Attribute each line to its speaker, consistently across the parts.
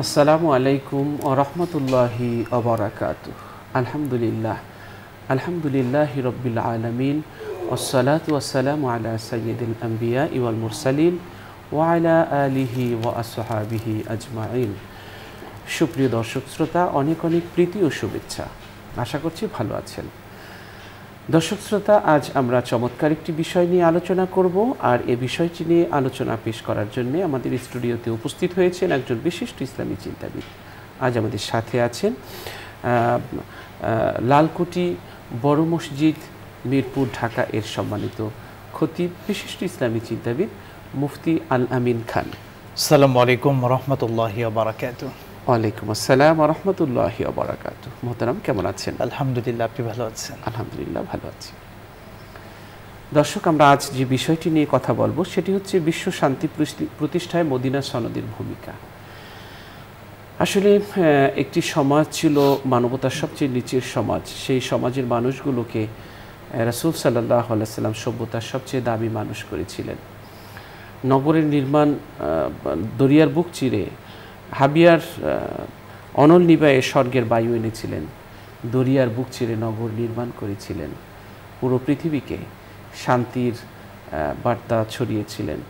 Speaker 1: আসসালামু আলাইকুম ওয়া রাহমাতুল্লাহি ওয়া বারাকাতুহু। আলহামদুলিল্লাহ, আলহামদুলিল্লাহি রাব্বিল আলামিন, ওয়াসসালাতু ওয়াসসালামু আলা সাইয়্যিদিল আম্বিয়া ওয়াল মুরসালিন ওয়া আলা আলিহি ওয়া আসহাবিহি আজমাইন। সুপ্রিয় দর্শক শ্রোতা, অনেক অনেক প্রীতি ও শুভেচ্ছা। আশা করছি ভালো আছেন। দর্শক শ্রোতা, আজ আমরা চমৎকার একটি বিষয় নিয়ে আলোচনা করব, আর এই বিষয়টি নিয়ে আলোচনা পেশ করার জন্য আমাদের স্টুডিওতে উপস্থিত হয়েছেন একজন বিশিষ্ট ইসলামী চিন্তাবিদ। আজ আমাদের সাথে আছেন লালকুটি বড় মসজিদ, মিরপুর, ঢাকা এর সম্মানিত খতিব, বিশিষ্ট ইসলামী চিন্তাবিদ মুফতি আল আমিন খান।
Speaker 2: আসসালামু আলাইকুম ওয়া রাহমাতুল্লাহি ওয়া বারাকাতুহু।
Speaker 1: ওয়ালাইকুম আসসালাম ওয়া রাহমাতুল্লাহি ওয়া বারাকাতুহু। মোহতারাম, কেমন আছেন?
Speaker 2: আলহামদুলিল্লাহ, আপনি ভালো আছেন?
Speaker 1: আলহামদুলিল্লাহ, ভালো আছি। দর্শক, আমরা আজ যে বিষয়টি নিয়ে কথা বলবো সেটি হচ্ছে বিশ্ব শান্তি প্রতিষ্ঠায় মদিনা সনদের ভূমিকা। আসলে একটি সমাজ ছিল মানবতার সবচেয়ে নিচের সমাজ। সেই সমাজের মানুষগুলোকে রাসূল সাল্লাল্লাহু আলাইহি ওয়াসাল্লাম সভ্যতার সবচেয়ে দামি মানুষ করেছিলেন। নগরের নির্মাণ দরিয়ার বুক চিরে হাবিয়ার অনল নিবায়ে স্বর্গের বায়ু এনেছিলেন। দরিয়ার বুক চিরে নগর নির্মাণ করেছিলেন। পুরো পৃথিবীকে শান্তির বার্তা ছড়িয়েছিলেন।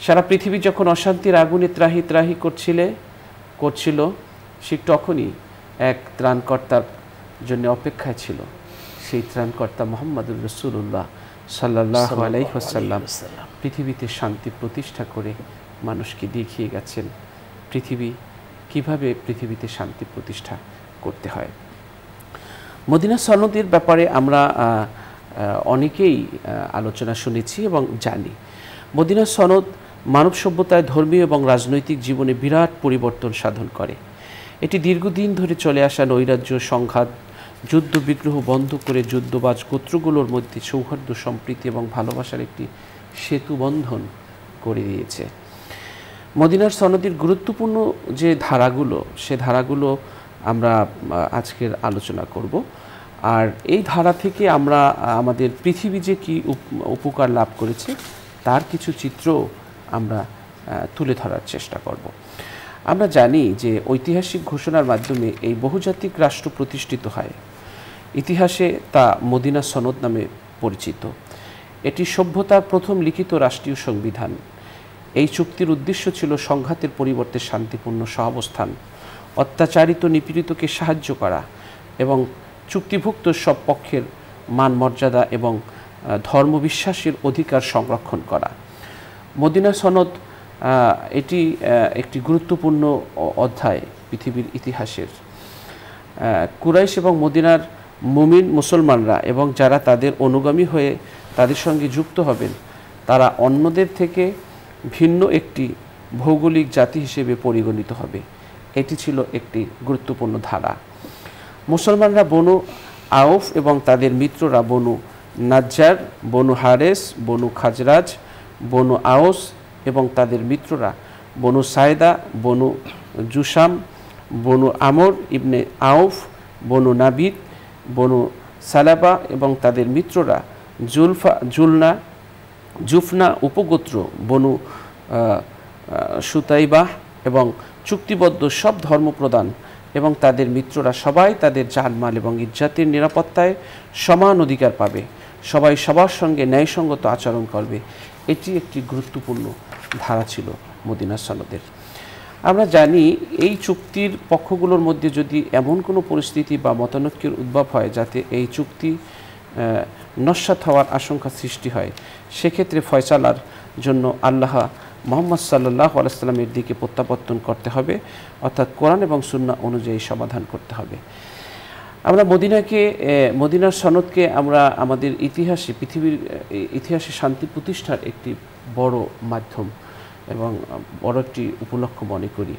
Speaker 1: সারা পৃথিবী যখন অশান্তির আগুনে ত্রাহি ত্রাহি করছিল, সে তখনই এক ত্রাণকর্তার জন্য অপেক্ষায় ছিল। সেই ত্রাণকর্তা মুহাম্মদুর রাসূলুল্লাহ সাল্লাল্লাহু আলাইহি ওয়াসাল্লাম পৃথিবীতে শান্তি প্রতিষ্ঠা করে মানুষকে দেখিয়ে গেছেন পৃথিবীতে শান্তি প্রতিষ্ঠা করতে হয়। মদিনা সনদের ব্যাপারে আমরা অনেকেই আলোচনা শুনেছি এবং জানি। মদিনা সনদ মানব সভ্যতায় ধর্মীয় এবং রাজনৈতিক জীবনে বিরাট পরিবর্তন সাধন করে। এটি দীর্ঘদিন ধরে চলে আসা নৈরাজ্য, সংঘাত, যুদ্ধ বিগ্রহ বন্ধ করে যুদ্ধবাজ গোত্রগুলোর মধ্যে সৌহার্দ্য, সম্প্রীতি এবং ভালোবাসার একটি সেতু বন্ধন করে দিয়েছে। মদিনার সনদের গুরুত্বপূর্ণ যে ধারাগুলো, সে ধারাগুলো আমরা আজকের আলোচনা করব। আর এই ধারা থেকে আমরা আমাদের পৃথিবী যে কী উপকার লাভ করেছে তার কিছু চিত্র আমরা তুলে ধরার চেষ্টা করব। আমরা জানি যে ঐতিহাসিক ঘোষণার মাধ্যমে এই বহুজাতিক রাষ্ট্র প্রতিষ্ঠিত হয়। ইতিহাসে তা মদিনা সনদ নামে পরিচিত। এটি সভ্যতার প্রথম লিখিত রাষ্ট্রীয় সংবিধান। এই চুক্তির উদ্দেশ্য ছিল সংঘাতের পরিবর্তে শান্তিপূর্ণ সহাবস্থান, অত্যাচারিত নিপীড়িতকে সাহায্য করা এবং চুক্তিভুক্ত সব পক্ষের মান মর্যাদা এবং ধর্মবিশ্বাসের অধিকার সংরক্ষণ করা। মদিনা সনদ এটি একটি গুরুত্বপূর্ণ অধ্যায় পৃথিবীর ইতিহাসের। কুরাইশ এবং মদিনার মুমিন মুসলমানরা এবং যারা তাদের অনুগামী হয়ে তাদের সঙ্গে যুক্ত হবেন, তারা অন্যদের থেকে ভিন্ন একটি ভৌগোলিক জাতি হিসেবে পরিগণিত হবে। এটি ছিল একটি গুরুত্বপূর্ণ ধারা। মুসলমানরা বনু আউফ এবং তাদের মিত্ররা বনু নাজ্জার, বনু হারেস, বনু খাজরাজ, বনু আওস এবং তাদের মিত্ররা বনু সায়দা, বনু জুসাম, বনু আমর ইবনে আউফ, বনু নাবিদ, বনু সালাবা এবং তাদের মিত্ররা জুফনা উপগোত্র, বনু সুতাইবাহ এবং চুক্তিবদ্ধ সব ধর্মপ্রধান এবং তাদের মিত্ররা সবাই তাদের জানমাল এবং ইজ্জাতের নিরাপত্তায় সমান অধিকার পাবে। সবাই সবার সঙ্গে ন্যায়সঙ্গত আচরণ করবে। এটি একটি গুরুত্বপূর্ণ ধারা ছিল মদিনা সনদের। আমরা জানি এই চুক্তির পক্ষগুলোর মধ্যে যদি এমন কোনো পরিস্থিতি বা মতানৈক্যের উদ্ভব হয় যাতে এই চুক্তি নস্যাৎ হওয়ার আশঙ্কা সৃষ্টি হয়, সেক্ষেত্রে ফয়সালার জন্য আল্লাহ মুহাম্মদ সাল্লাল্লাহু আলাইহি ওয়াসাল্লামের দিকে প্রত্যাবর্তন করতে হবে, অর্থাৎ কোরআন এবং সুন্নাহ অনুযায়ী সমাধান করতে হবে। আমরা মদিনার সনদকে আমরা আমাদের ইতিহাসে, পৃথিবীর ইতিহাসে শান্তি প্রতিষ্ঠার একটি বড় মাধ্যম এবং বড় একটি উপলক্ষ মনে করি।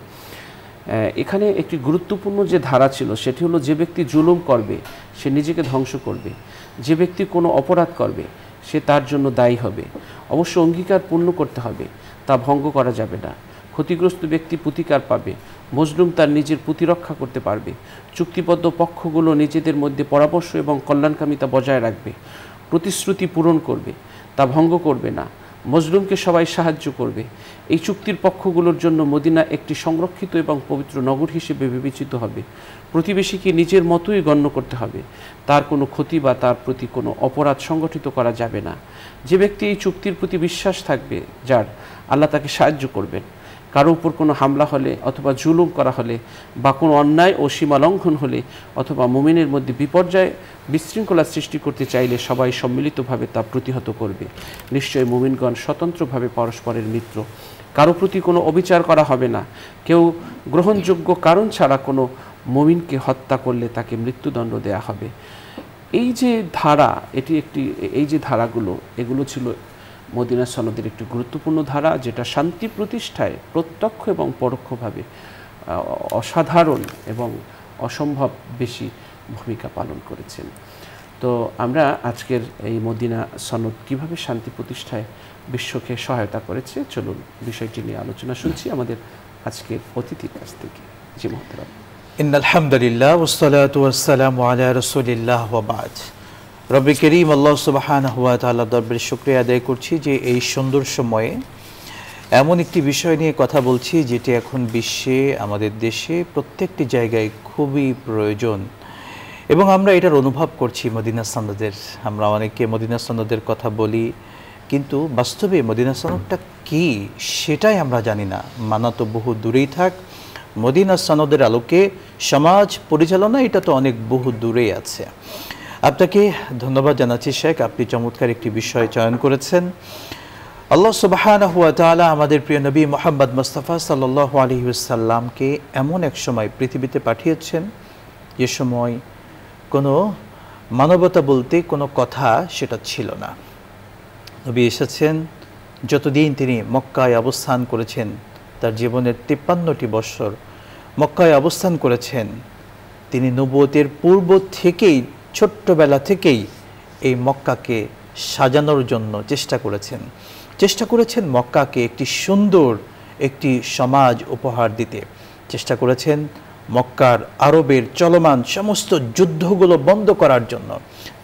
Speaker 1: এখানে একটি গুরুত্বপূর্ণ যে ধারা ছিল সেটি হলো, যে ব্যক্তি জুলুম করবে সে নিজেকে ধ্বংস করবে, যে ব্যক্তি কোনো অপরাধ করবে সে তার জন্য দায়ী হবে। অবশ্য অঙ্গীকার পূর্ণ করতে হবে, তা ভঙ্গ করা যাবে না। ক্ষতিগ্রস্ত ব্যক্তি প্রতিকার পাবে, মজলুম তার নিজের প্রতিরক্ষা করতে পারবে। চুক্তিবদ্ধ পক্ষগুলো নিজেদের মধ্যে পরামর্শ এবং কল্যাণকামিতা বজায় রাখবে, প্রতিশ্রুতি পূরণ করবে, তা ভঙ্গ করবে না। মজলুমকে সবাই সাহায্য করবে। এই চুক্তির পক্ষগুলোর জন্য মদিনা একটি সংরক্ষিত এবং পবিত্র নগর হিসেবে বিবেচিত হবে। প্রতিবেশীকে নিজের মতোই গণ্য করতে হবে। তার কোনো ক্ষতি বা তার প্রতি কোনো অপরাধ সংগঠিত করা যাবে না। যে ব্যক্তি এই চুক্তির প্রতি বিশ্বাস থাকবে, যার আল্লাহ তাকে সাহায্য করবেন। কারো উপর কোনো হামলা হলে অথবা জুলুম করা হলে বা কোনো অন্যায় ও সীমা লঙ্ঘন হলে অথবা মুমিনের মধ্যে বিপর্যয় বিশৃঙ্খলা সৃষ্টি করতে চাইলে সবাই সম্মিলিতভাবে তা প্রতিহত করবে। নিশ্চয়ই মুমিনগণ স্বতন্ত্রভাবে পরস্পরের মিত্র। কারো প্রতি কোনো অবিচার করা হবে না। কেউ গ্রহণযোগ্য কারণ ছাড়া কোনো মুমিনকে হত্যা করলে তাকে মৃত্যুদণ্ড দেয়া হবে। এই যে ধারা, এই যে ধারাগুলো, এগুলো ছিল মদিনা সনদের একটি গুরুত্বপূর্ণ ধারা, যেটা শান্তি প্রতিষ্ঠায় প্রত্যক্ষ এবং পরোক্ষভাবে অসাধারণ এবং অসম্ভব বেশি ভূমিকা পালন করেছেন। তো আমরা আজকের এই মদিনা সনদ কিভাবে শান্তি প্রতিষ্ঠায় বিশ্বকে সহায়তা করেছে, চলুন বিষয়টি নিয়ে আলোচনা শুনছি আমাদের আজকের অতিথির কাছ থেকে। জি মোহতারাম।
Speaker 2: ইন্নাল হামদুলিল্লাহ ওয়াসসালাতু ওয়াসসালামু আলা রাসূলিল্লাহ ওয়া বা'দ। রব্বে করিম আল্লাহ সুবহানাহু ওয়া তাআলার দরবারে শুকরিয়া আদায় করছি যে এই সুন্দর সময়ে এমন একটি বিষয় নিয়ে কথা বলছি যেটি এখন বিশ্বে, আমাদের দেশে প্রত্যেকটি জায়গায় খুবই প্রয়োজন এবং আমরা এটার অনুভব করছি মদিনা সনদের। আমরা অনেকে মদিনা সনদের কথা বলি, কিন্তু বাস্তবে মদিনা সনদটা কী সেটাই আমরা জানি না। মানা তো বহু দূরেই থাক, মদিনা সনদের আলোকে সমাজ পরিচালনা এটা তো অনেক বহু দূরেই আছে। আপনাকে ধন্যবাদ জানাচ্ছি শেখ, আপনি চমৎকার একটি বিষয় চয়ন করেছেন। আল্লাহ সুবহানাহু ওয়া তাআলা আমাদের প্রিয় নবী মুহাম্মদ মুস্তাফা সাল্লাল্লাহু আলাইহি ওয়াসাল্লামকে এমন এক সময় পৃথিবীতে পাঠিয়েছেন যে সময় কোনো মানবতা বলতে কোনো কথা সেটা ছিল না। নবী এসেছেন, যতদিন তিনি মক্কায় অবস্থান করেছেন, তার জীবনের 53টি বৎসর মক্কায় অবস্থান করেছেন। তিনি নবুয়তের পূর্ব থেকেই, ছোট্টবেলা থেকেই এই মক্কাকে সাজানোর জন্য চেষ্টা করেছেন মক্কাকে একটি সুন্দর একটি সমাজ উপহার দিতে। চেষ্টা করেছেন মক্কার আরবের চলমান সমস্ত যুদ্ধগুলো বন্ধ করার জন্য।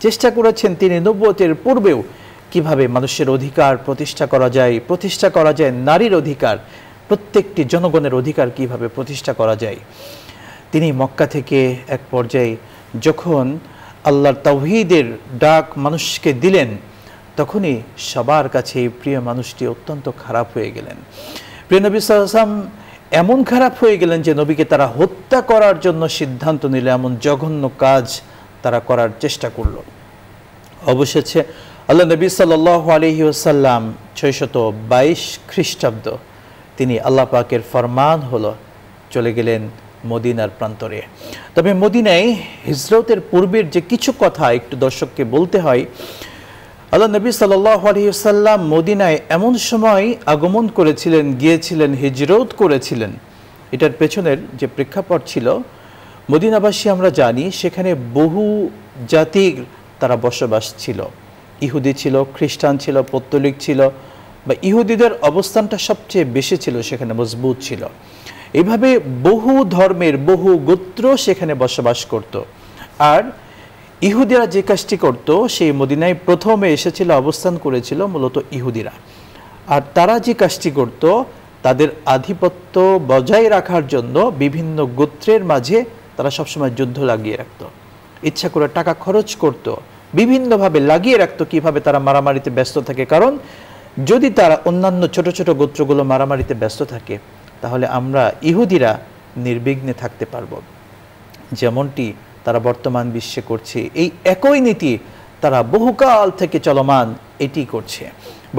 Speaker 2: চেষ্টা করেছেন তিনি নবুয়তের পূর্বেও কিভাবে মানুষের অধিকার প্রতিষ্ঠা করা যায়, নারীর অধিকার, প্রত্যেকটি জনগণের অধিকার কিভাবে প্রতিষ্ঠা করা যায়। তিনি মক্কা থেকে এক পর্যায়ে যখন আল্লাহর তাওহীদের ডাক মানুষকে দিলেন, তখনই সবার কাছে এই প্রিয় মানুষটি অত্যন্ত খারাপ হয়ে গেলেন। প্রিয় নবী সাল্লাল্লাহু আলাইহি ওয়াসাল্লাম এমন খারাপ হয়ে গেলেন যে নবীকে তারা হত্যা করার জন্য সিদ্ধান্ত নিল। এমন জঘন্য কাজ তারা করার চেষ্টা করল। অবশেষে আল্লাহ নবী সাল্লাল্লাহু আলাইহি ওয়াসাল্লাম 622 খ্রিস্টাব্দ তিনি আল্লাহ পাকের ফরমান হলো চলে গেলেন মদিনার প্রান্তরে। তবে মদিনায় হিজরতের পূর্বের যে কিছু কথা একটু দর্শককে বলতে হয়। আল্লাহ নবী সাল্লাল্লাহু আলাইহি ওয়াসাল্লাম মদিনায় এমন সময় আগমন করেছিলেন, গিয়েছিলেন, হিজরত করেছিলেন। এটার পেছনের যে প্রেক্ষাপট ছিল, মদিনাবাসী আমরা জানি সেখানে বহু জাতির তারা বসবাস ছিল। ইহুদি ছিল, খ্রিস্টান ছিল, পৌত্তলিক ছিল, বা ইহুদিদের অবস্থানটা সবচেয়ে বেশি ছিল, সেখানে মজবুত ছিল। এইভাবে বহু ধর্মের বহু গোত্র সেখানে বসবাস করত। আর ইহুদিরা যে কাজটি করত, সেই মদিনায় প্রথমে এসেছিল, অবস্থান করেছিল মূলত ইহুদিরা। আর তারা যে কাজটি করত, তাদের আধিপত্য বজায় রাখার জন্য বিভিন্ন গোত্রের মাঝে তারা সবসময় যুদ্ধ লাগিয়ে রাখত। ইচ্ছা করে টাকা খরচ করত, বিভিন্নভাবে লাগিয়ে রাখত কিভাবে তারা মারামারিতে ব্যস্ত থাকে। কারণ যদি তারা অন্যান্য ছোট ছোট গোত্রগুলো মারামারিতে ব্যস্ত থাকে, তাহলে আমরা ইহুদিরা নির্বিঘ্নে থাকতে পারব। যেমনটি তারা বর্তমান বিশ্বে করছে, এই একই নীতি তারা বহুকাল থেকে চলমান, এটি করছে।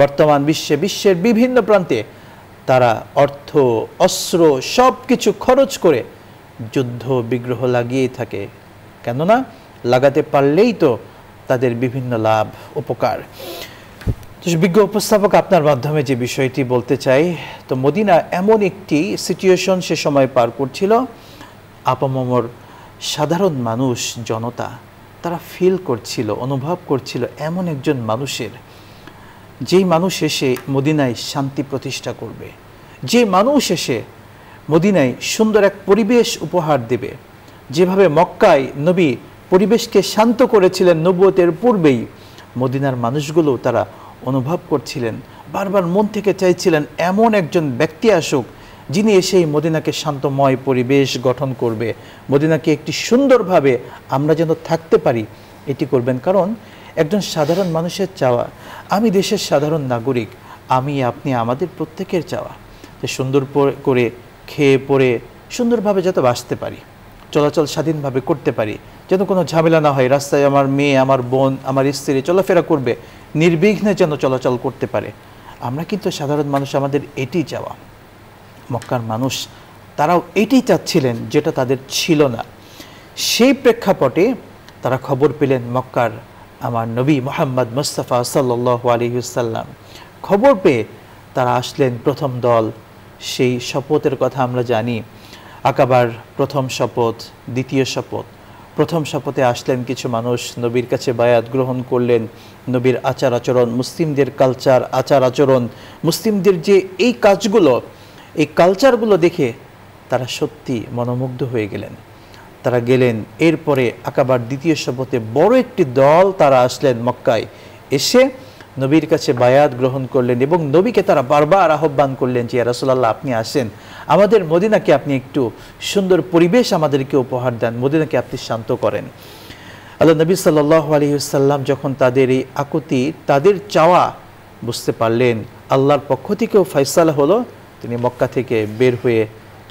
Speaker 2: বর্তমান বিশ্বের বিভিন্ন প্রান্তে তারা অর্থ, অস্ত্র সব কিছু খরচ করে যুদ্ধ বিগ্রহ লাগিয়েই থাকে। কেননা লাগাতে পারলেই তো তাদের বিভিন্ন লাভ, উপকার। বিজ্ঞ উপস্থাপক, আপনার মাধ্যমে যে বিষয়টি বলতে চাই, তো মদিনা এমন একটি সিচুয়েশন সে সময় পার করছিল, আপামর সাধারণ মানুষ, জনতা তারা ফিল করছিল, অনুভব করছিল এমন একজন মানুষের, যেই মানুষ এসে মদিনায় শান্তি প্রতিষ্ঠা করবে, যে মানুষ এসে মদিনায় সুন্দর এক পরিবেশ উপহার দেবে। যেভাবে মক্কায় নবী পরিবেশকে শান্ত করেছিলেন নবুয়তের পূর্বেই, মদিনার মানুষগুলো তারা অনুভব করছিলেন, বারবার মন থেকে চাইছিলেন এমন একজন ব্যক্তি আসুক যিনি এসে এই মদিনাকে শান্তময় পরিবেশ গঠন করবে, মদিনাকে একটি সুন্দরভাবে আমরা যেন থাকতে পারি এটি করবেন। কারণ একজন সাধারণ মানুষের চাওয়া, আমি দেশের সাধারণ নাগরিক, আমি আপনি আমাদের প্রত্যেকের চাওয়া যে সুন্দর করে খেয়ে পরে সুন্দরভাবে যাতে বাঁচতে পারি, চলাচল স্বাধীনভাবে করতে পারি, যেন কোনো ঝামেলা না হয়, রাস্তায় আমার মেয়ে, আমার বোন, আমার স্ত্রী চলাফেরা করবে, নির্বিঘ্নে যেন চলাচল করতে পারে। আমরা কিন্তু সাধারণ মানুষ, আমাদের এটি চাওয়া। মক্কার মানুষ তারাও এটি চাচ্ছিলেন যেটা তাদের ছিল না। সেই প্রেক্ষাপটে তারা খবর পেলেন মক্কার আমার নবী মুহাম্মদ মুস্তাফা সাল্লাল্লাহু আলাইহি ওয়াসাল্লাম। খবর পেয়ে তারা আসলেন প্রথম দল। সেই শপথের কথা আমরা জানি, আকাবার প্রথম শপথ, দ্বিতীয় শপথ। প্রথম শপথে আসলেন কিছু মানুষ, নবীর কাছে বায়াত গ্রহণ করলেন। নবীর আচার আচরণ, মুসলিমদের কালচার, আচার আচরণ, মুসলিমদের যে এই কাজগুলো, এই কালচারগুলো দেখে তারা সত্যি মনোমুগ্ধ হয়ে গেলেন। তারা গেলেন। এরপরে আকাবার দ্বিতীয় শপথে বড় একটি দল তারা আসলেন মক্কায়, এসে নবীর কাছে বায়াত গ্রহণ করলেন এবং নবীকে তারা বারবার আহ্বান করলেন যে ইয়া রাসূলুল্লাহ, আপনি আসেন, আমাদের মদিনাকে আপনি একটু সুন্দর পরিবেশ আমাদেরকে উপহার দেন, মদিনাকে আপনি শান্ত করেন। আল্লাহ নবী সাল্লাল্লাহু আলাইহি ওয়াসাল্লাম যখন তাদের এই আকুতি, তাদের চাওয়া বুঝতে পারলেন, আল্লাহর পক্ষ থেকেও ফয়সালা হলো, তিনি মক্কা থেকে বের হয়ে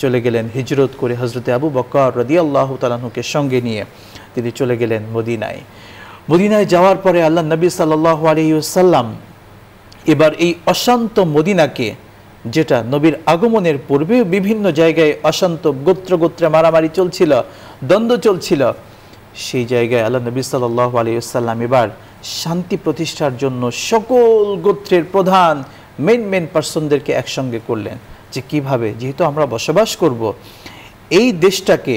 Speaker 2: চলে গেলেন হিজরত করে। হযরতে আবু বকর রাদিয়াল্লাহু তাআলা আনহুকে সঙ্গে নিয়ে তিনি চলে গেলেন মদিনায়। মদিনায় যাওয়ার পরে আল্লাহ নবী সাল্লাল্লাহু আলাইহি ওয়াসাল্লাম এবার এই অশান্ত মদিনাকে, যেটা নবীর আগমনের পূর্বে বিভিন্ন জায়গায় অশান্ত গোত্রে মারামারি চলছিল, দ্বন্দ্ব চলছিল, সেই জায়গায় আল্লাহ নবী সাল্লাল্লাহু আলাইহি ওয়াসাল্লাম এবার শান্তি প্রতিষ্ঠার জন্য সকল গোত্রের প্রধান মেন পার্সনদেরকে একসঙ্গে করলেন যে কিভাবে, যেহেতু আমরা বসবাস করব, এই দেশটাকে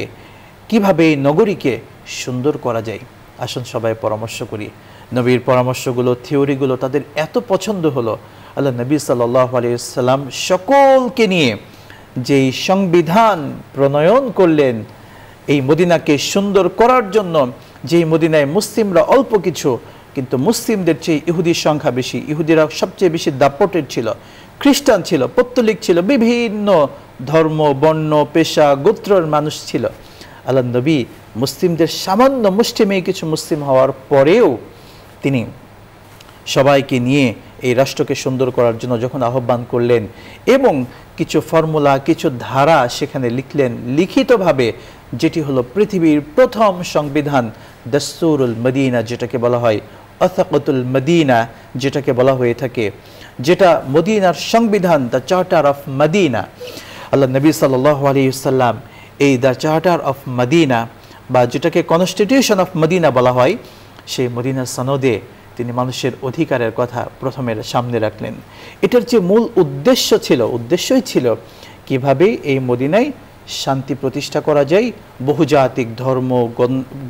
Speaker 2: কিভাবে, এই নগরীকে সুন্দর করা যায়, আসুন সবাই পরামর্শ করি। নবীর পরামর্শগুলো, থিওরিগুলো তাদের এত পছন্দ হলো, আল্লাহ নবী সাল্লাল্লাহু আলাইহি ওয়াসাল্লাম সকলকে নিয়ে যেই সংবিধান প্রণয়ন করলেন এই মদিনাকে সুন্দর করার জন্য, যেই মদিনায় মুসলিমরা অল্প কিছু, কিন্তু মুসলিমদের চেয়ে ইহুদির সংখ্যা বেশি, ইহুদিরা সবচেয়ে বেশি দাপটের ছিল, খ্রিস্টান ছিল, পৌত্তলিক ছিল, বিভিন্ন ধর্ম, বর্ণ, পেশা, গোত্রের মানুষ ছিল। আল্লাহ নবী মুসলিমদের সামান্য মুষ্টিমেয় কিছু মুসলিম হওয়ার পরেও তিনি সবাইকে নিয়ে এই রাষ্ট্রকে সুন্দর করার জন্য যখন আহ্বান করলেন এবং কিছু ফর্মুলা, কিছু ধারা সেখানে লিখলেন লিখিতভাবে, যেটি হলো পৃথিবীর প্রথম সংবিধান দাস্তুরুল মদিনা, যেটাকে বলা হয় ওয়াসাকাতুল মদিনা, যেটাকে বলা হয়ে থাকে, যেটা মদিনার সংবিধান, দ্য চার্টার অফ মদিনা। আল্লাহ নবী সাল্লাল্লাহু আলাইহি ওয়াসাল্লাম এই দ্য চার্টার অফ মদিনা বা যেটাকে কনস্টিটিউশন অফ মদিনা বলা হয়, সেই মদিনা সনদে তিনি মানুষের অধিকারের কথা প্রথমের সামনে রাখলেন। এটার যে মূল উদ্দেশ্যই ছিল কিভাবে এই মদিনায় শান্তি প্রতিষ্ঠা করা যায়, বহুজাতিক ধর্ম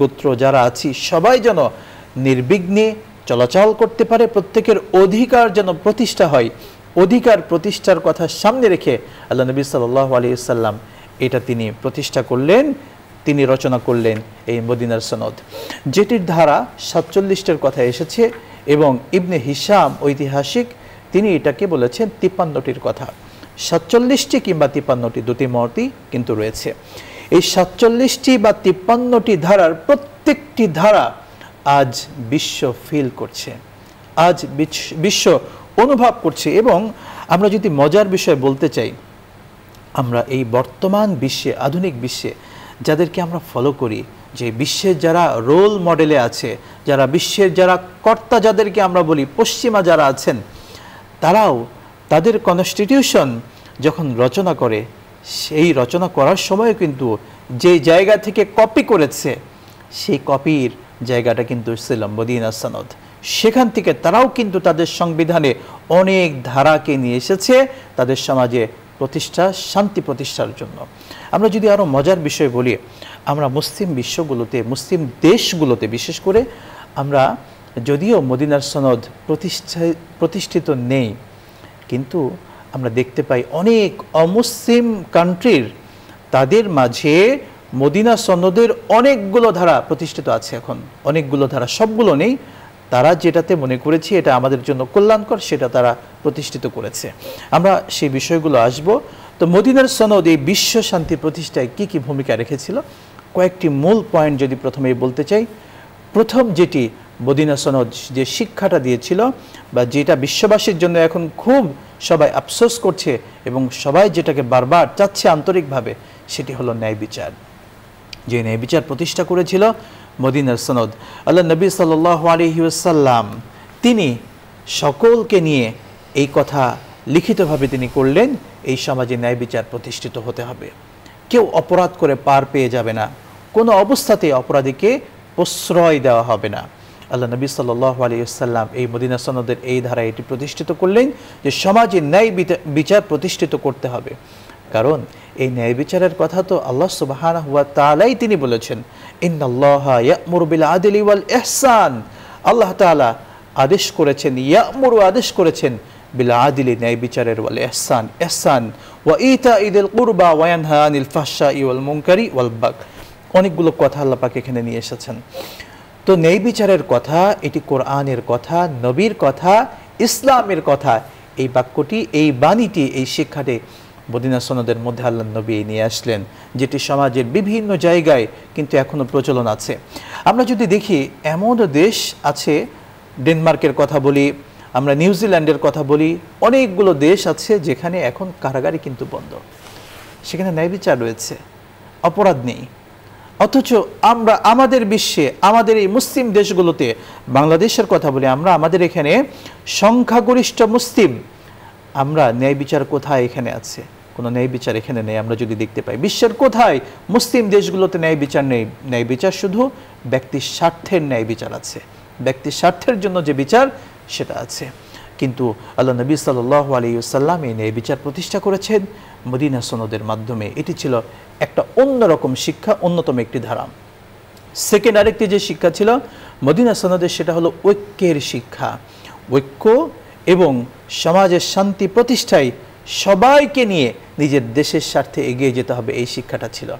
Speaker 2: গোত্র যারা আছি সবাই যেন নির্বিঘ্নে চলাচল করতে পারে, প্রত্যেকের অধিকার যেন প্রতিষ্ঠা হয়। অধিকার প্রতিষ্ঠার কথা সামনে রেখে আল্লাহ নবী সাল্লাল্লাহু আলাইহি ওয়াসাল্লাম এটা তিনি প্রতিষ্ঠা করলেন, তিনি রচনা করলেন এই মদিনার সনদ, যেটির ধারা 47টার কথা এসেছে এবং ইবনে হিশাম ঐতিহাসিক তিনি এটাকে বলেছেন 53টির কথা। 47টি কিংবা 53টি দুটি মতই কিন্তু রয়েছে। এই 47টি বা 53টি ধারার প্রত্যেকটি ধারা আজ বিশ্ব ফিল করছে, আজ বিশ্ব অনুভব করছে। এবং আমরা যদি মজার বিষয় বলতে চাই, আমরা এই বর্তমান বিশ্বে, আধুনিক বিশ্বে যাদেরকে আমরা ফলো করি, যে বিশ্বের যারা রোল মডেলে আছে, যারা বিশ্বের যারা কর্তা যাদেরকে আমরা বলি, পশ্চিমা যারা আছেন, তারাও তাদের কনস্টিটিউশন যখন রচনা করে, সেই রচনা করার সময় কিন্তু যে জায়গা থেকে কপি করেছে, সেই কপির জায়গাটা কিন্তু ছিল মদিনা সনদ। সেখান থেকে তারাও কিন্তু তাদের সংবিধানে অনেক ধারাকে নিয়ে এসেছে তাদের সমাজে প্রতিষ্ঠা, শান্তি প্রতিষ্ঠার জন্য। আমরা যদি আরও মজার বিষয় বলি, আমরা মুসলিম বিশ্বগুলোতে, মুসলিম দেশগুলোতে বিশেষ করে আমরা যদিও মদিনার সনদ প্রতিষ্ঠিত নেই, কিন্তু আমরা দেখতে পাই অনেক অমুসলিম কান্ট্রির তাদের মাঝে মদিনা সনদের অনেকগুলো ধারা প্রতিষ্ঠিত আছে। এখন অনেকগুলো ধারা, সবগুলো নেই, তারা যেটাতে মনে করেছে এটা আমাদের জন্য কল্যাণকর সেটা তারা প্রতিষ্ঠিত করেছে। আমরা সেই বিষয়গুলো আসব। তো মদিনার সনদ এই বিশ্ব শান্তি প্রতিষ্ঠায় কি কি ভূমিকা রেখেছিল, কয়েকটি মূল পয়েন্ট যদি প্রথমেই বলতে চাই। প্রথম যেটি মদিনা সনদ যে শিক্ষাটা দিয়েছিল বা যেটা বিশ্ববাসীর জন্য এখন খুব সবাই আফসোস করছে এবং সবাই যেটাকে বারবার চাচ্ছে আন্তরিকভাবে, সেটি হলো ন্যায় বিচার। যে ন্যায় বিচার প্রতিষ্ঠা করেছিল মদিনার সনদ, আল্লাহ নবী সাল্লাল্লাহু আলাইহি ওয়াসাল্লাম তিনি সকলকে নিয়ে এই কথা লিখিতভাবে তিনি করলেন, এই সমাজে ন্যায় বিচার প্রতিষ্ঠিত হতে হবে। কেউ অপরাধ করে পার পেয়ে যাবে না, কোনো অবস্থাতে অপরাধীকে প্রশ্রয় দেওয়া হবে না। আল্লাহ নবী সাল্লাল্লাহু আলাইহি ওয়াসাল্লাম এই মদিনা সনদের এই ধারায় এটি প্রতিষ্ঠিত করলেন যে সমাজে ন্যায় বিচার প্রতিষ্ঠিত করতে হবে। কারণ এই ন্যায় বিচারের কথা তো আল্লাহ সুবহানাহু ওয়া তাআলাই তিনি বলেছেন, ইন্নাল্লাহা ইয়া'মুরু বিল আদলি ওয়াল ইহসান। আল্লাহ তাআলা আদেশ করেছেন, ইয়া'মুরু আদেশ করেছেন বিল আদলি ন্যায় বিচারের, ওয়াল ইহসান ইহসান, ওয়া ইতাইদিল কুরবা ওয়া ইয়ানহা আনিল ফাহশাই ওয়াল মুনকারি ওয়াল বাগয়। অনেকগুলো কথা আল্লাহ পাক এখানে নিয়ে এসেছেন। তো ন্যায় বিচারের কথা, এটি কোরআনের কথা, নবীর কথা, ইসলামের কথা। এই বাক্যটি, এই বাণীটি, এই শিক্ষাটি মদিনা সনদের মধ্যে আল্লাহ নবী নিয়ে আসলেন, যেটি সমাজের বিভিন্ন জায়গায় কিন্তু এখনো প্রচলন আছে। আমরা যদি দেখি এমনও দেশ আছে, ডেনমার্কের কথা বলি, আমরা নিউজিল্যান্ডের কথা বলি, অনেকগুলো দেশ আছে যেখানে এখন কারাগারই কিন্তু বন্ধ, সেখানে ন্যায় বিচার রয়েছে, অপরাধ নেই। অথচ আমরা আমাদের বিশ্বে, আমাদের এই মুসলিম দেশগুলোতে, বাংলাদেশের কথা বলি, আমরা আমাদের এখানে সংখ্যাগরিষ্ঠ মুসলিম, আমরা ন্যায় বিচার কোথায় এখানে আছে? কোনো ন্যায় বিচার এখানে নেই। আমরা যদি দেখতে পাই বিশ্বের কোথায় মুসলিম দেশগুলোতে ন্যায় বিচার নেই, ন্যায় বিচার শুধু ব্যক্তির স্বার্থের ন্যায় বিচার আছে, ব্যক্তির স্বার্থের জন্য যে বিচার সেটা আছে। কিন্তু আল্লাহ নবী সাল্লাল্লাহু আলাইহি ওয়াসাল্লাম এই ন্যায় বিচার প্রতিষ্ঠা করেছেন মদিনা সনদের মাধ্যমে। এটি ছিল একটা অন্যরকম শিক্ষা, অন্যতম একটি ধারা। সেকেন্ড আরেকটি যে শিক্ষা ছিল মদিনা সনদের, সেটা হলো ঐক্যের শিক্ষা। ঐক্য এবং সমাজের শান্তি প্রতিষ্ঠায় সবাইকে নিয়ে নিজের দেশের স্বার্থে এগিয়ে যেতে হবে, এই শিক্ষাটা ছিল।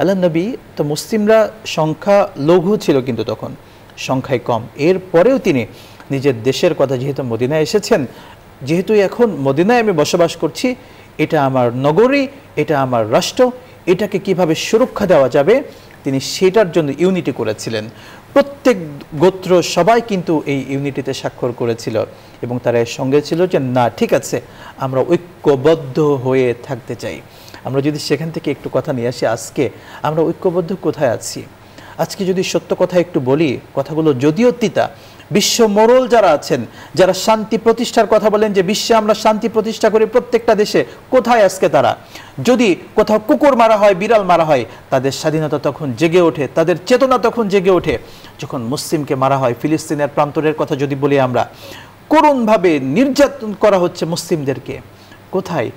Speaker 2: আল্লাহ নবী তো, মুসলিমরা সংখ্যা লঘু ছিল কিন্তু তখন, সংখ্যায় কম, এরপরেও তিনি নিজের দেশের কথা, যেহেতু মদিনায় এসেছেন, যেহেতু এখন মদিনায় আমি বসবাস করছি, এটা আমার নগরী, এটা আমার রাষ্ট্র, এটাকে কিভাবে সুরক্ষা দেওয়া যাবে তিনি সেটার জন্য ইউনিটি করেছিলেন। প্রত্যেক গোত্র সবাই কিন্তু এই ইউনিটিতে স্বাক্ষর করেছিল এবং তারা এর সঙ্গে ছিল যে না, ঠিক আছে, আমরা ঐক্যবদ্ধ হয়ে থাকতে চাই। আমরা যদি সেখান থেকে একটু কথা নিয়ে আসি, আজকে আমরা ঐক্যবদ্ধ কোথায় আছি? আজকে যদি সত্য কথা একটু বলি, কথাগুলো যদিও তিতা, বিশ্ব মোড়ল যারা আছেন, যারা শান্তি প্রতিষ্ঠার কথা বলেন যে বিশ্বে আমরা শান্তি প্রতিষ্ঠা করি প্রত্যেকটা দেশে, কোথায় আজকে তারা? যদি কোথাও কুকুর মারা হয়, বিড়াল মারা হয়, তাদের স্বাধীনতা তখন জেগে ওঠে, তাদের চেতনা তখন জেগে ওঠে। যখন মুসলিমকে মারা হয়, ফিলিস্তিনের প্রান্তরের কথা যদি বলি, আমরা করুণভাবে নির্যাতন করা হচ্ছে মুসলিমদেরকে, কোথায়?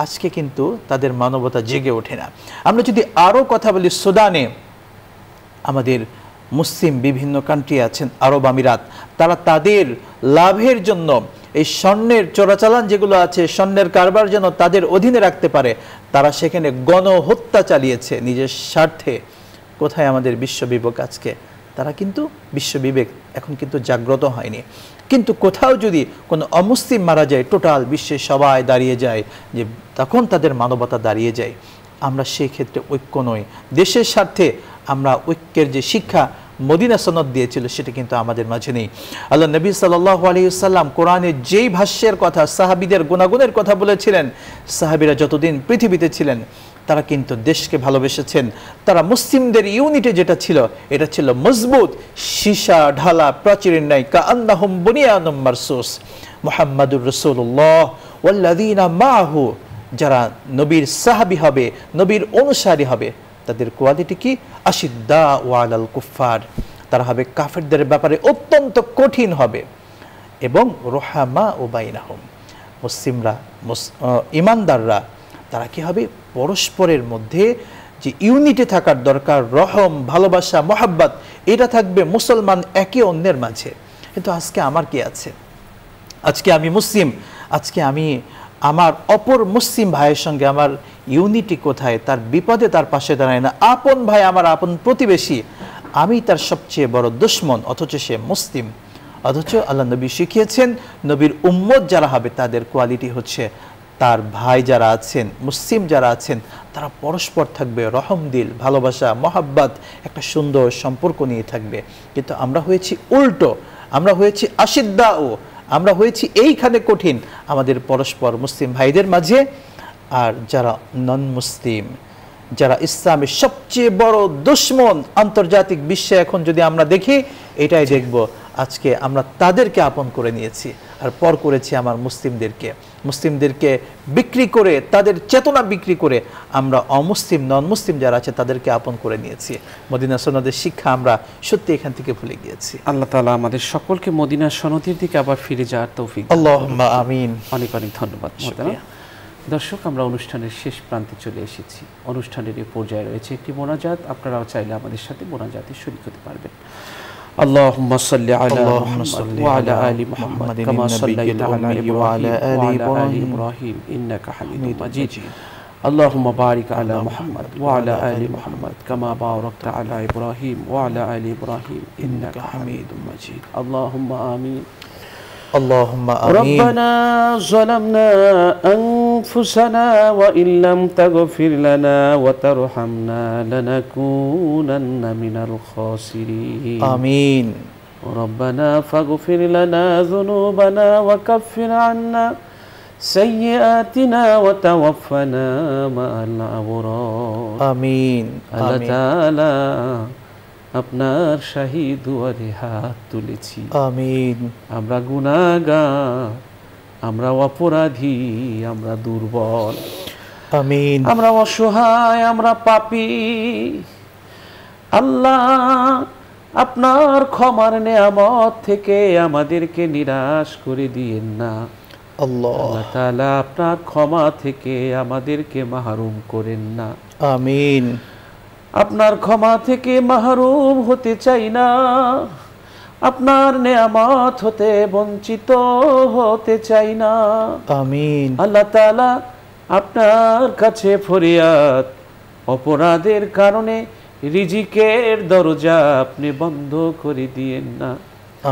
Speaker 2: আজকে কিন্তু তাদের মানবতা জেগে ওঠে না। আমরা যদি আরও কথা বলি, সুদানে আমাদের মুসলিম বিভিন্ন কান্ট্রি আছেন, আরব আমিরাত, তারা তাদের লাভের জন্য এই স্বর্ণের চোরাচালান যেগুলো আছে, স্বর্ণের কারবার যেন তাদের অধীনে রাখতে পারে, তারা সেখানে গণহত্যা চালিয়েছে নিজের স্বার্থে। কোথায় আমাদের বিশ্ববিবেক আজকে? তারা কিন্তু বিশ্ববিবেক এখন কিন্তু জাগ্রত হয়নি। কিন্তু কোথাও যদি কোনো অমুসলিম মারা যায়, টোটাল বিশ্বে সবাই দাঁড়িয়ে যায়, যে তখন তাদের মানবতা দাঁড়িয়ে যায়। আমরা সেই ক্ষেত্রে ঐক্য নই, দেশের স্বার্থে আমরা ঐক্যের যে শিক্ষা মদিনা সনদ দিয়েছিল সেটা কিন্তু আমাদের মাঝে নেই। আল্লাহ নবী সাল্লাল্লাহু আলাইহি ওয়াসাল্লাম কোরআনে যেই ভাষ্যের কথা, সাহাবীদের গুণাগুণের কথা বলেছিলেন, সাহাবীরা যতদিন পৃথিবীতে ছিলেন তারা কিন্তু দেশকে ভালোবেসেছেন। তারা মুসলিমদের ইউনিটি যেটা ছিল, এটা ছিল মজবুত সীসা ঢালা প্রাচীরের ন্যায়, কাআন্নাহুম বুনিয়ানুম মারসুস। মুহাম্মাদুর রাসূলুল্লাহ ওয়াল্লাযীনা মাআহু, যারা নবীর সাহাবী হবে, নবীর অনুসারী হবে, তাদের কোয়ালিটি কি? আশিদ্দাউ আলাল কুফার, তারা হবে কাফেরদের ব্যাপারে অত্যন্ত কঠিন হবে, এবং রুহামাউ বাইনাহুম, মুসলিমরা ইমানদাররা তারা কি হবে? পরস্পরের মধ্যে যে ইউনিটি থাকার দরকার, রহম, ভালোবাসা, মহাব্বত, এটা থাকবে মুসলমান একে অন্যের মাঝে। কিন্তু আজকে আমার কি আছে? আজকে আমি মুসলিম, আজকে আমি আমার অপর মুসলিম ভাইয়ের সঙ্গে আমার ইউনিটি কোথায়? তার বিপদে তার পাশে দাঁড়ায় না। আপন ভাই, আমার আপন প্রতিবেশী, আমি তার সবচেয়ে বড় দুশমন, অথচ সে মুসলিম। অথচ আল্লাহ নবী শিখিয়েছেন নবীর উম্মত যারা হবে তাদের কোয়ালিটি হচ্ছে তার ভাই যারা আছেন, মুসলিম যারা আছেন, তারা পরস্পর থাকবে রহম দিল, ভালোবাসা, মহাব্বত, একটা সুন্দর সম্পর্ক নিয়ে থাকবে। কিন্তু আমরা হয়েছি উল্টো, আমরা হয়েছি আশিদ্দাও, আমরা হয়েছি এইখানে কঠিন আমাদের পরস্পর মুসলিম ভাইদের মাঝে। আর যারা নন মুসলিম, যারা ইসলামের সবচেয়ে বড় দুশমন আন্তর্জাতিক বিশ্বে এখন যদি আমরা দেখি, এটাই দেখব আজকে আমরা তাদেরকে আপন করে নিয়েছি আর পর করেছি আমার মুসলিমদেরকে বিক্রি করে, তাদের চেতনা বিক্রি করে আমরা অমুসলিম নন মুসলিম যারা আছে তাদেরকে আপন করে নিয়েছি। মদিনা সনদের শিক্ষা আমরা সত্যি এখান থেকে ভুলে গিয়েছি।
Speaker 1: আল্লাহ তাআলা আমাদের সকলকে মদিনা সনদের দিকে আবার ফিরে যাওয়ার তৌফিক।
Speaker 2: আল্লাহুম্মা আমিন।
Speaker 1: অনেক অনেক ধন্যবাদ। দর্শক, আমরা অনুষ্ঠানের শেষ প্রান্তে চলে এসেছি। অনুষ্ঠানের এই পর্যায়ে রয়েছে একটি মোনাজাত। আপনারাও চাইলে আমাদের সাথে মোনাজাতে শরীক হতে পারবেন। আল্লাহুম্মা সাল্লি আলা মুহাম্মাদ ওয়া আলা আলি মুহাম্মাদ কামা সাল্লাইতা আলা ইব্রাহিম ওয়া আলা আলি ইব্রাহিম ইন্নাকা হামিদুম মাজিদ। اللهم بارك على محمد وعلى آل محمد كما باركت على إبراهيم وعلى آل إبراهيم إنك حميد مجيد. اللهم آمين.
Speaker 2: اللهم آمين.
Speaker 1: ربنا ظلمنا أنفسنا وإن لم تغفر لنا وترحمنا لنكونن من الخاسرين.
Speaker 2: آمين.
Speaker 1: ربنا فاغفر لنا ذنوبنا وكفر عنا سيئاتنا وتوفنا مع الأبرار.
Speaker 2: آمين.
Speaker 1: আল্লাহ তাআলা আপনার শাহী দুয়ারে হাত তুলেছি।
Speaker 2: আমিন।
Speaker 1: আমরা গুনাহগার, আমরা অপরাধী, আমরা দুর্বল,
Speaker 2: আমিন।
Speaker 1: আমরা অসহায়, আমরা পাপী। আল্লাহ, আপনার ক্ষমার নেয়ামত থেকে আমাদেরকে নিরাশ করে দিয়েন না।
Speaker 2: আল্লাহ
Speaker 1: তাআলা আপনার ক্ষমা থেকে আমাদেরকে মাহরুম করেন না।
Speaker 2: আমিন।
Speaker 1: আপনার ক্ষমা থেকে মাহরুম হতে চাই না, আপনার নেয়ামত হতে বঞ্চিত হতে চাই না।
Speaker 2: আমিন।
Speaker 1: আল্লাহ তাআলা, আপনার কাছে ফরিয়াদ, অপরাধের কারণে রিজিকের দরজা আপনি বন্ধ করে দিয়েন না।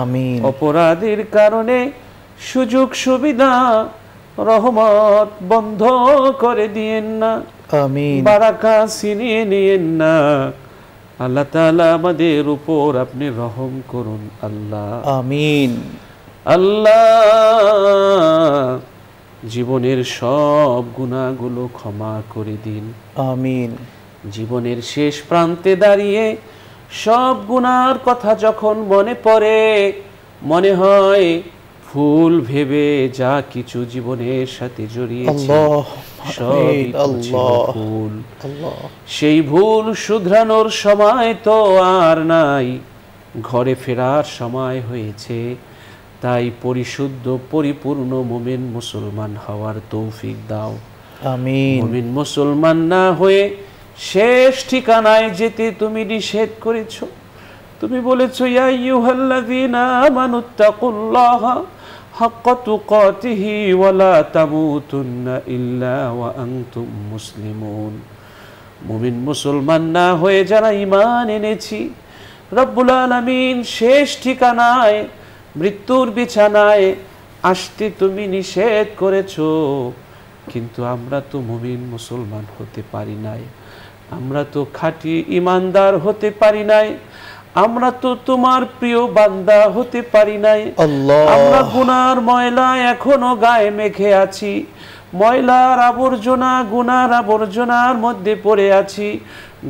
Speaker 2: আমিন।
Speaker 1: অপরাধের কারণে সুযোগ সুবিধা, রহমত বন্ধ করে দিয়েন না।
Speaker 2: আমিন।
Speaker 1: বারাকা ছিনিয়ে নিয়েন না। আল্লাহ তাআলা, আমাদের উপর আপনি রহম করুন। আল্লাহ
Speaker 2: আমিন।
Speaker 1: আল্লাহ, জীবনের সব গুনাহগুলো ক্ষমা করে দিন।
Speaker 2: আমিন।
Speaker 1: জীবনের শেষ প্রান্তে দাঁড়িয়ে সব গুনার কথা যখন মনে পড়ে, মনে হয় ভুল ভেবে যা কিছু জীবনের সাথে জড়িয়েছে সবই ভুল। সেই ভুল শুধরানোর সময় তো আর নাই, ঘরে ফেরার সময় হয়েছে। তাই পরিশুদ্ধ পরিপূর্ণ মুমিন মুসলমান হওয়ার তৌফিক দাও।
Speaker 2: আমিন।
Speaker 1: মুমিন মুসলমান না হয়ে শেষ ঠিকানায় যেতে তুমি নিষেধ করেছো। তুমি বলেছো, ইয়া আইয়ুহাল্লাযীনা আমানুত্তাকুল্লাহা হাক্কা তুকাতিহি ওয়া লা তামুতুন্না ইল্লা ওয়া আনতুম মুসলিমুন। মুমিন মুসলমান না হয়ে যারা ঈমান এনেছি, রব্বুল আলামিন শেষ ঠিকানায় মৃত্যুর বিছানায় আসতে তুমি নিষেধ করেছো। কিন্তু আমরা তো মুমিন মুসলমান হতে পারি নাই, আমরা তো খাঁটি ঈমানদার হতে পারি নাই, আমরা তো তোমার প্রিয় বান্দা হতে পারি নাই। আমরা গুনার ময়লা এখনো গায়ে মেখে আছি, ময়লার আবর্জনা, গুনার আবর্জনার মধ্যে পড়ে আছি,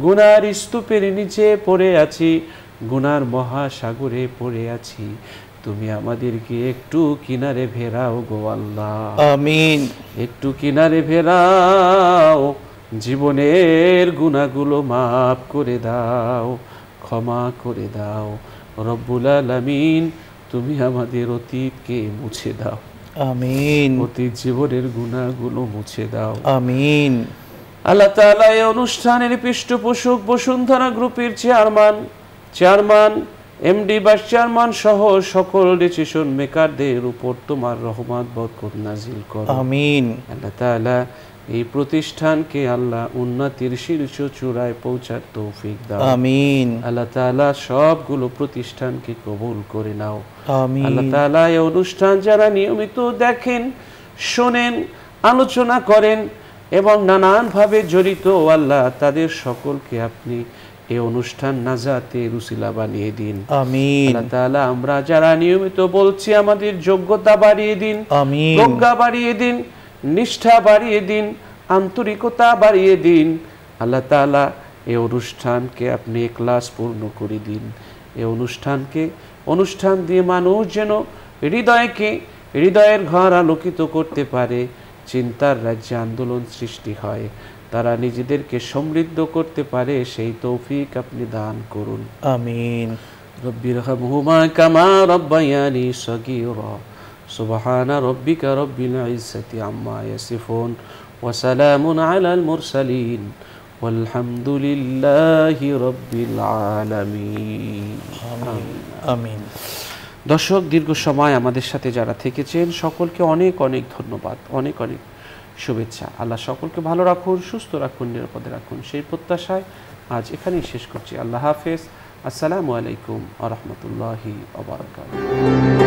Speaker 1: গুনার স্তূপের নিচে পড়ে আছি, গুনার মহাসাগরে পড়ে আছি। তুমি আমাদেরকে একটু কিনারে ফেরাও গো আল্লাহ।
Speaker 2: আমিন।
Speaker 1: একটু কিনারে ফেরাও, জীবনের গুনাহগুলো মাফ করে দাও, ক্ষমা করে দাও। রব্বুল আলামিন, তুমি আমাদের অতীতকে মুছে দাও।
Speaker 2: আমিন।
Speaker 1: অতীত জীবনের গুনাহগুলো মুছে দাও।
Speaker 2: আমিন।
Speaker 1: আল্লাহ তাআলা, এই অনুষ্ঠানের পৃষ্ঠপোষক বসুন্ধরা গ্রুপের চেয়ারম্যান এমডি ভাইস চেয়ারম্যান সহ সকল ডিসিশন মেকারদের উপর তোমার রহমত বরকত নাজিল করো।
Speaker 2: আমিন।
Speaker 1: আল্লাহ তাআলা, এই প্রতিষ্ঠানকে আল্লাহ উন্নতির শীর্ষ চূড়ায় পৌঁছার তৌফিক দাও।
Speaker 2: আমিন।
Speaker 1: আল্লাহ তাআলা সবগুলো প্রতিষ্ঠানকে কবুল করে নাও।
Speaker 2: আমিন।
Speaker 1: আল্লাহ তাআলা এই অনুষ্ঠান যারা নিয়মিত দেখেন, শোনেন, আলোচনা করেন এবং নানানভাবে জড়িত, আল্লাহ তাদের সকলকে আপনি এই অনুষ্ঠান নাজাতের উসিলা বানিয়ে দিন।
Speaker 2: আমিন।
Speaker 1: আল্লাহ তাআলা আমরা যারা নিয়মিত বলছি আমাদের যোগ্যতা বাড়িয়ে দিন,
Speaker 2: আমিন।
Speaker 1: প্রজ্ঞা বাড়িয়ে দিন, নিষ্ঠা বাড়িয়ে দিন, আন্তরিকতা বাড়িয়ে দিন। আল্লাহ তাআলা এই অনুষ্ঠানকে আপনি ইখলাস পূর্ণ করে দিন। এই অনুষ্ঠান দিয়ে মানুষ যেন হৃদয়ের ঘর আলোকিত করতে পারে, চিন্তার রাজ্যে আন্দোলন সৃষ্টি হয়, তারা নিজেদেরকে সমৃদ্ধ করতে পারে, সেই তৌফিক আপনি দান করুন।
Speaker 2: আমিন।
Speaker 1: রব্বিরহামহুমা কামা রব্বায়ানি সগীরা। সুবহানা রব্বিকা রব্বিল ইজ্জাতি আম্মা ইয়াসিফুন ওয়া সালামুন আলাল মুরসালিন ওয়ালহামদুলিল্লাহি রব্বিল আলামিন।
Speaker 2: আমিন।
Speaker 1: দর্শক, দীর্ঘ সময় আমাদের সাথে যারা থেকেছেন সকলকে অনেক অনেক ধন্যবাদ, অনেক অনেক শুভেচ্ছা। আল্লাহ সকলকে ভালো রাখুন, সুস্থ রাখুন, নিরাপদে রাখুন, সেই প্রত্যাশায় আজ এখানেই শেষ করছি। আল্লাহ হাফেজ। আসসালামু আলাইকুম ওয়া রাহমাতুল্লাহি ওয়া বারাকাতুহু।